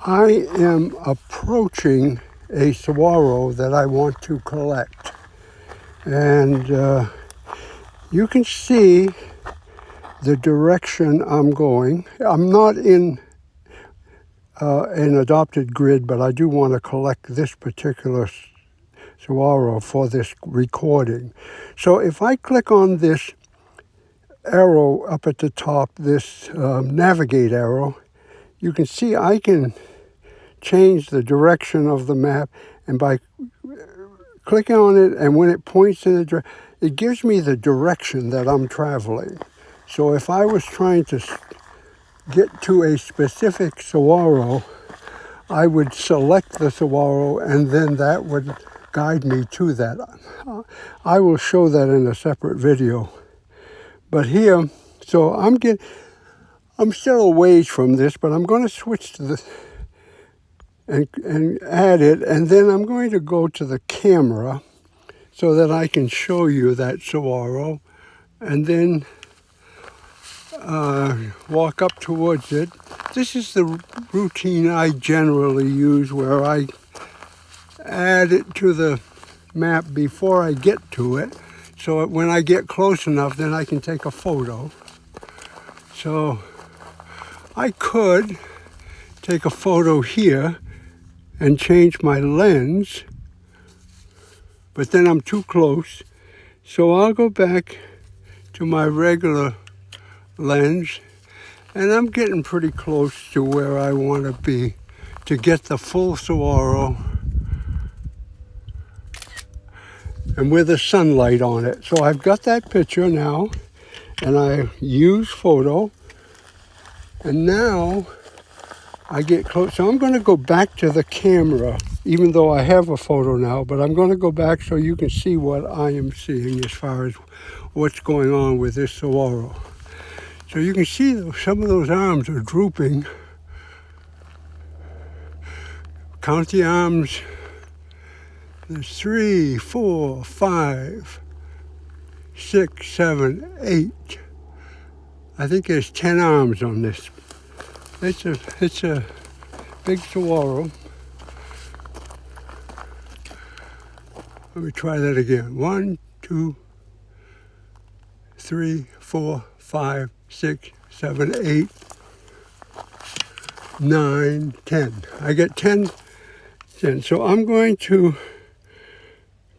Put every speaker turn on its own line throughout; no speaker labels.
I am approaching a saguaro that I want to collect. And you can see the direction I'm going. I'm not in an adopted grid, but I do want to collect this particular saguaro for this recording. So if I click on this arrow up at the top, this navigate arrow, you can see I can change the direction of the map, and by clicking on it, and when it points in the direction, it gives me the direction that I'm traveling. So if I was trying to get to a specific saguaro, I would select the saguaro, and then that would guide me to that. I will show that in a separate video. But here, so I'm still a ways from this, but I'm going to switch to this and add it, and then I'm going to go to the camera so that I can show you that saguaro, and then walk up towards it. This is the routine I generally use, where I add it to the map before I get to it, so that when I get close enough, then I can take a photo. So I could take a photo here and change my lens, but then I'm too close. So I'll go back to my regular lens, and I'm getting pretty close to where I want to be to get the full saguaro and with the sunlight on it. So I've got that picture now, and I use photo, and now I get close. So I'm going to go back to the camera, even though I have a photo now, but I'm going to go back so you can see what I am seeing as far as what's going on with this saguaro. So you can see some of those arms are drooping. Count the arms. There's 3, 4, 5, 6, 7, 8. I think there's 10 arms on this. It's a big saguaro. Let me try that again. 1, 2, 3, 4, 5, 6, 7, 8, 9, 10. I get 10. So I'm going to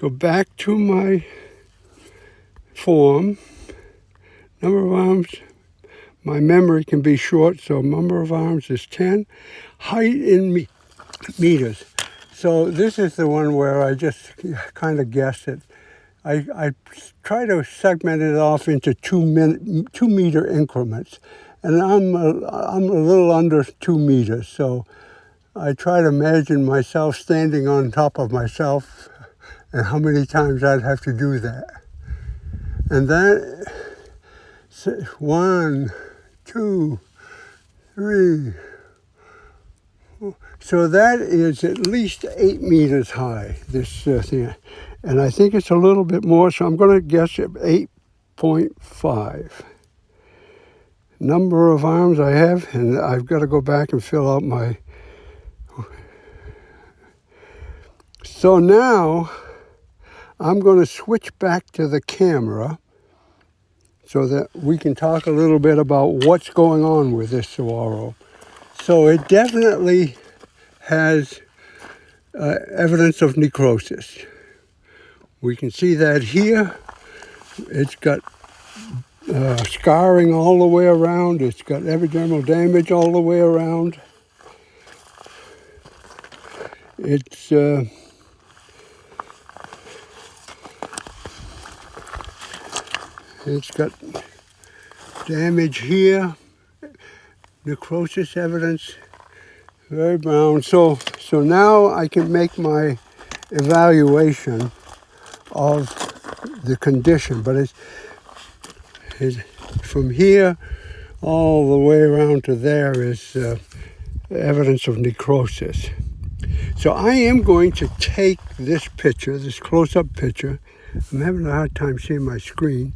go back to my form. Number of arms. My memory can be short, so number of arms is 10. Height in meters. So this is the one where I just kind of guessed it. I try to segment it off into 2 meter increments, and I'm a little under 2 meters. So I try to imagine myself standing on top of myself, and how many times I'd have to do that. And that 1, 2, 3. So that is at least 8 meters high, this thing. And I think it's a little bit more, so I'm going to guess at 8.5. Number of arms I have, and I've got to go back and fill out my... So now I'm going to switch back to the camera so that we can talk a little bit about what's going on with this saguaro. So it definitely has evidence of necrosis. We can see that here. It's got scarring all the way around. It's got epidermal damage all the way around. It's got damage here, necrosis evidence, very brown. So now I can make my evaluation of the condition, but it's from here all the way around to there is evidence of necrosis. So I am going to take this picture, this close-up picture. I'm having a hard time seeing my screen,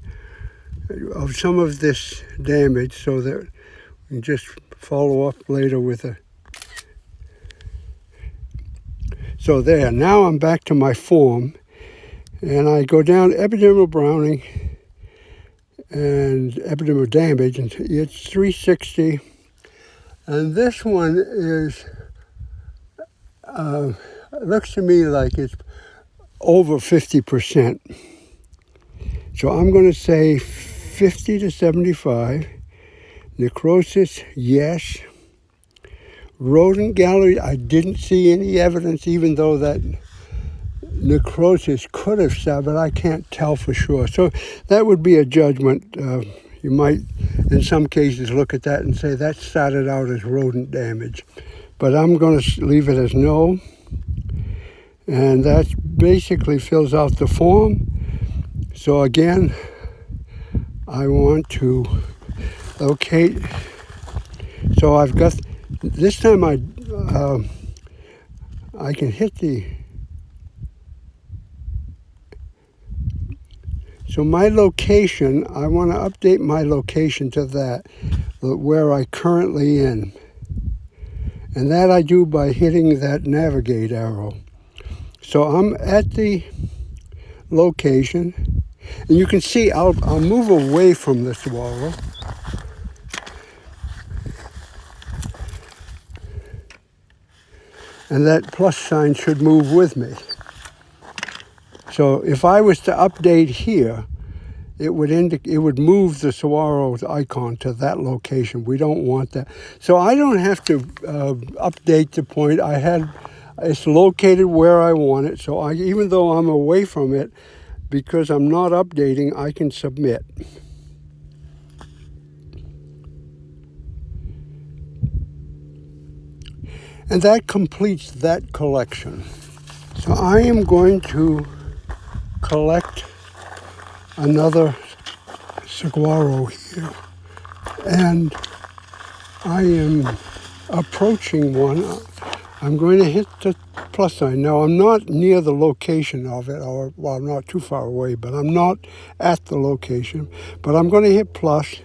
of some of this damage so that we can just follow up later with So there, now I'm back to my form, and I go down epidermal browning and epidermal damage, and it's 360. And this one is, looks to me like it's over 50%. So I'm going to say 50 to 75. Necrosis, yes. Rodent gallery, I didn't see any evidence, even though that necrosis could have started, but I can't tell for sure. So that would be a judgment. You might, in some cases, look at that and say that started out as rodent damage. But I'm going to leave it as no. And that basically fills out the form. So again, I want to locate. So I've got, this time I can hit the, so my location, I want to update my location to that, where I currently in. And that I do by hitting that navigate arrow. So I'm at the location, and you can see I'll move away from the saguaro. And that plus sign should move with me. So if I was to update here, it would move the saguaro's icon to that location. We don't want that. So I don't have to update the point. It's located where I want it. So even though I'm away from it, because I'm not updating, I can submit. And that completes that collection. So I am going to collect another saguaro here. And I am approaching one. I'm going to hit the plus sign. Now, I'm not near the location of it, well, I'm not too far away, but I'm not at the location. But I'm going to hit plus,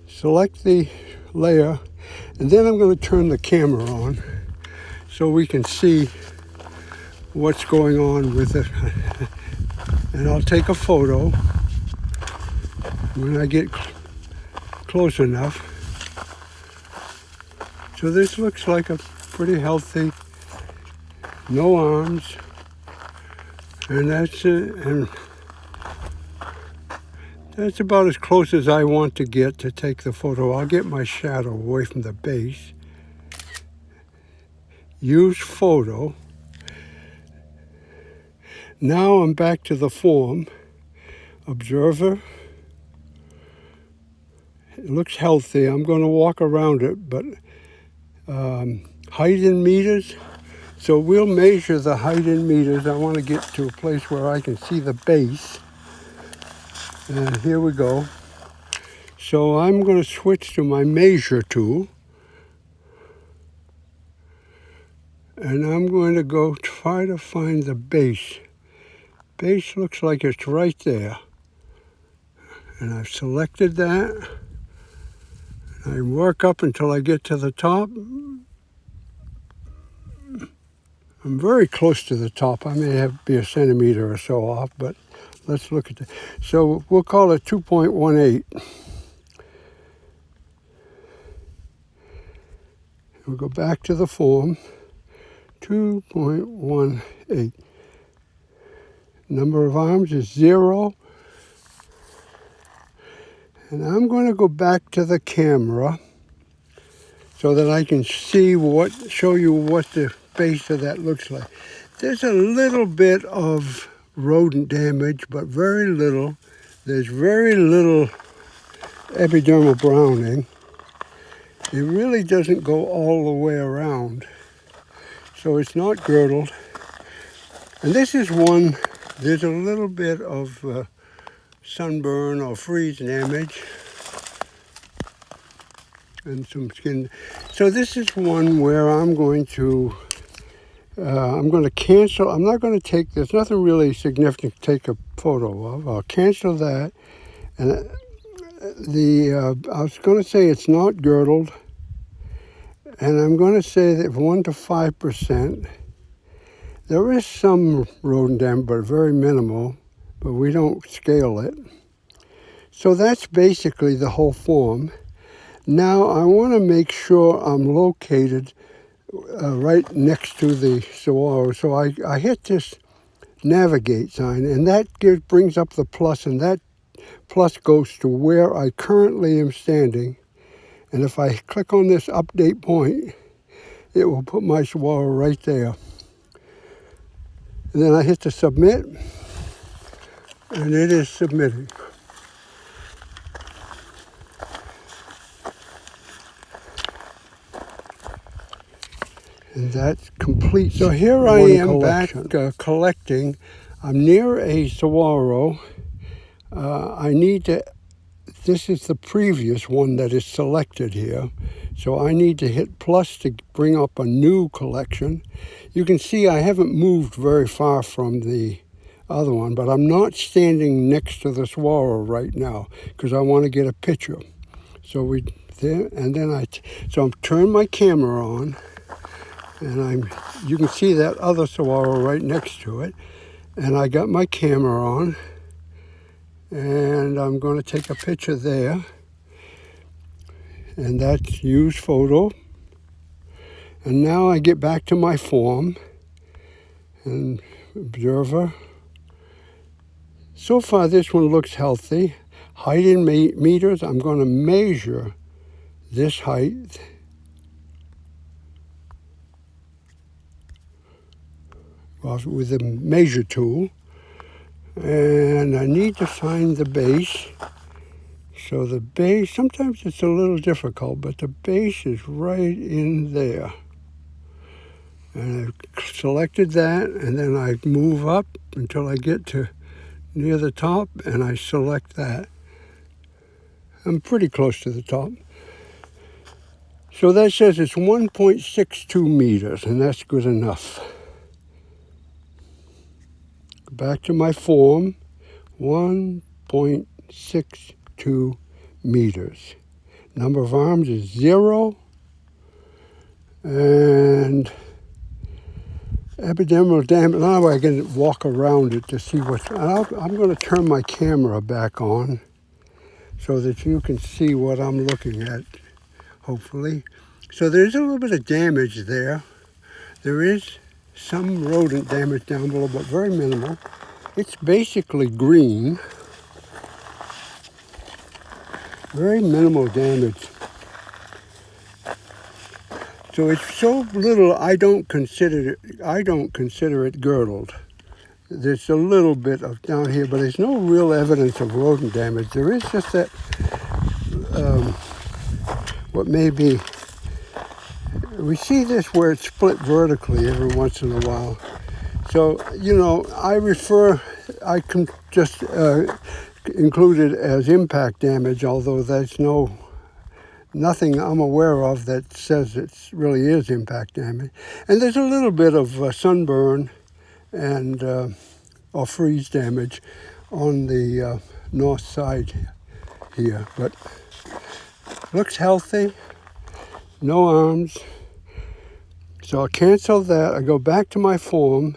select the layer, and then I'm going to turn the camera on so we can see what's going on with it. And I'll take a photo when I get close enough. So this looks like a pretty healthy, no arms, and that's it. And that's about as close as I want to get to take the photo. I'll get my shadow away from the base. Use photo. Now I'm back to the form. Observer. It looks healthy. I'm going to walk around it, but height in meters. So we'll measure the height in meters. I want to get to a place where I can see the base. And here we go. So I'm going to switch to my measure tool. And I'm going to go try to find the base. Base looks like it's right there. And I've selected that. I work up until I get to the top. I'm very close to the top. I may have be a centimeter or so off, but let's look at that. So we'll call it 2.18. We'll go back to the form. 2.18. Number of arms is 0. And I'm going to go back to the camera so that I can see show you what the base of that looks like. There's a little bit of rodent damage, but very little. There's very little epidermal browning. It really doesn't go all the way around. So it's not girdled. And this is one, there's a little bit of sunburn or freeze damage and some skin. So this is one where I'm going to cancel. I'm not going to take, there's nothing really significant to take a photo of. I'll cancel that. And I was going to say it's not girdled. And I'm going to say that 1 to 5%. There is some rodent damage, but very minimal, but we don't scale it. So that's basically the whole form. Now I want to make sure I'm located right next to the saguaro. So I hit this navigate sign, and that brings up the plus, and that plus goes to where I currently am standing. And if I click on this update point, it will put my saguaro right there. And then I hit the submit, and it is submitting. And that's complete. So here I am back collecting. I'm near a saguaro. I need to, this is the previous one that is selected here. So I need to hit plus to bring up a new collection. You can see I haven't moved very far from the other one, but I'm not standing next to the saguaro right now because I want to get a picture. So so I'm turning my camera on, and you can see that other saguaro right next to it, and I got my camera on, and I'm going to take a picture there, and that's use photo. And now I get back to my form and observer. So far this one looks healthy. Height in meters, I'm going to measure this height. With the measure tool, and I need to find the base. So the base, sometimes it's a little difficult, but the base is right in there. And I've selected that, and then I move up until I get to near the top, and I select that. I'm pretty close to the top. So that says it's 1.62 meters, and that's good enough. Back to my form, 1.62 meters. Number of arms is 0. And epidermal damage, now I can walk around it to see what's, I'm going to turn my camera back on so that you can see what I'm looking at, hopefully. So there's a little bit of damage there. There is some rodent damage down below, but very minimal. It's basically green. Very minimal damage. So it's so little, I don't consider it girdled. There's a little bit of down here, but there's no real evidence of rodent damage. There is just that, what may be, we see this where it's split vertically every once in a while. So, I can just include it as impact damage, although there's nothing I'm aware of that says it really is impact damage. And there's a little bit of sunburn and or freeze damage on the north side here, but looks healthy, no arms. So I'll cancel that. I go back to my form.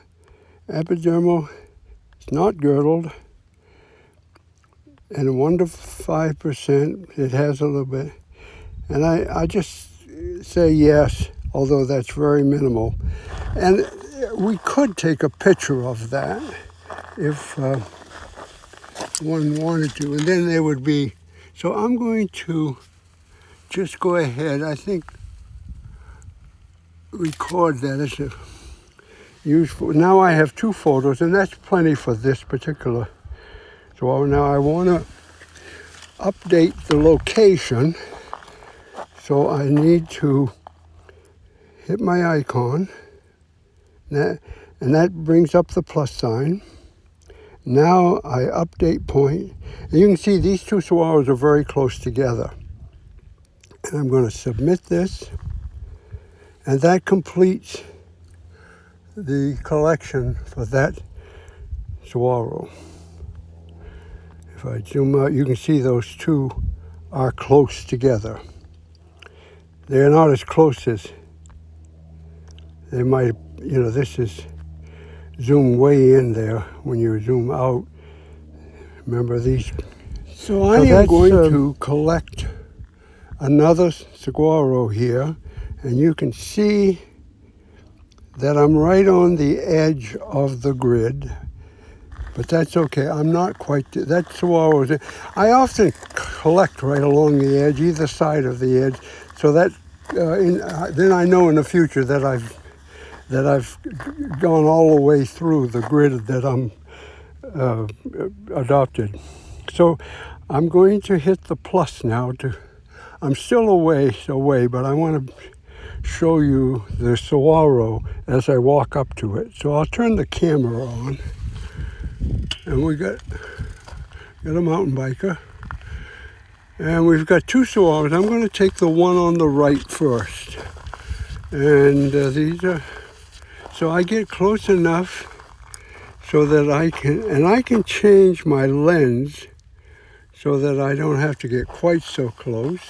Epidermal, it's not girdled, and 1 to 5%, it has a little bit. And I just say yes, although that's very minimal. And we could take a picture of that if one wanted to, and then there would be, so I'm going to just go ahead, I think, record that as a useful. Now I have 2 photos, and that's plenty for this particular. So now I want to update the location. So I need to hit my icon, and that brings up the plus sign. Now I update point, and you can see these 2 saguaros are very close together. And I'm going to submit this, and that completes the collection for that saguaro. If I zoom out, you can see those 2 are close together. They're not as close as they might, this is zoom way in there when you zoom out. Remember these? So I am going to collect another saguaro here, and you can see that I'm right on the edge of the grid, but that's okay. I'm not quite, that saguaro, I often collect right along the edge, either side of the edge, so that then I know in the future that I've gone all the way through the grid that I'm adopted. So I'm going to hit the plus now. I'm still a ways away, but I want to show you the saguaro as I walk up to it. So I'll turn the camera on, and we got a mountain biker, and we've got two saguaros. I'm going to take the one on the right first, and these are. So I get close enough so that I can change my lens so that I don't have to get quite so close.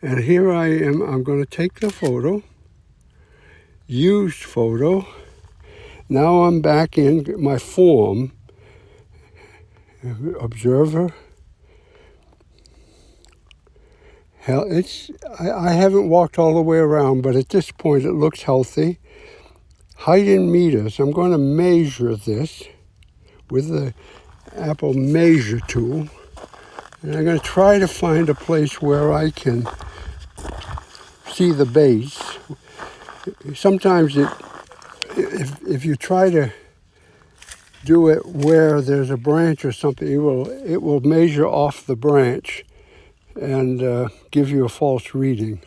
And here I am, I'm going to take the photo, used photo. Now I'm back in my form, observer. I haven't walked all the way around, but at this point it looks healthy. Height in meters, I'm going to measure this with the Apple measure tool. And I'm going to try to find a place where I can see the base. Sometimes if you try to do it where there's a branch or something, it will measure off the branch and give you a false reading.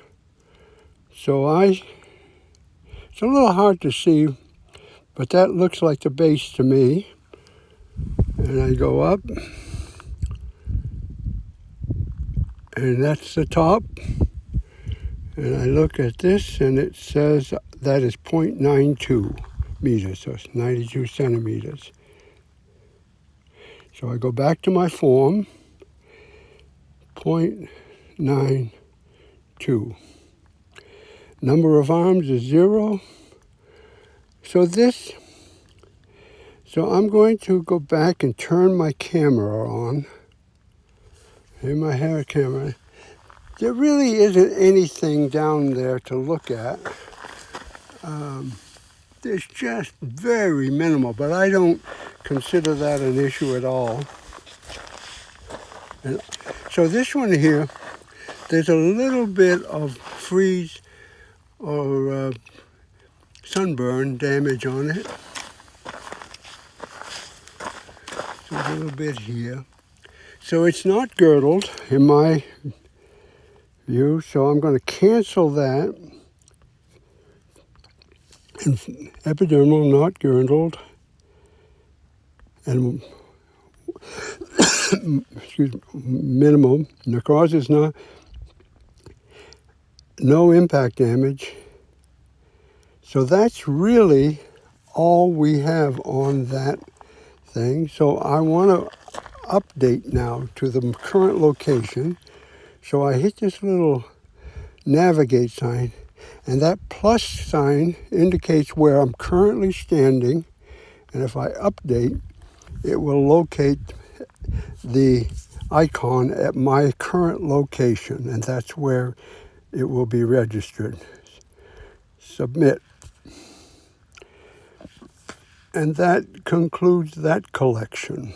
So it's a little hard to see, but that looks like the base to me. And I go up, and that's the top. And I look at this, and it says that is 0.92 meters, so it's 92 centimeters. So I go back to my form, 0.92. Number of arms is 0. So I'm going to go back and turn my camera on. Here's my hair camera. There really isn't anything down there to look at. There's just very minimal, but I don't consider that an issue at all. And so this one here, there's a little bit of freeze or sunburn damage on it. So a little bit here. So it's not girdled in my view, so I'm going to cancel that. And epidermal, not girdled. And excuse me, minimal. Necrosis, no impact damage. So that's really all we have on that thing. So I want to update now to the current location. So I hit this little navigate sign, and that plus sign indicates where I'm currently standing. And if I update, it will locate the icon at my current location, and that's where it will be registered. Submit. And that concludes that collection.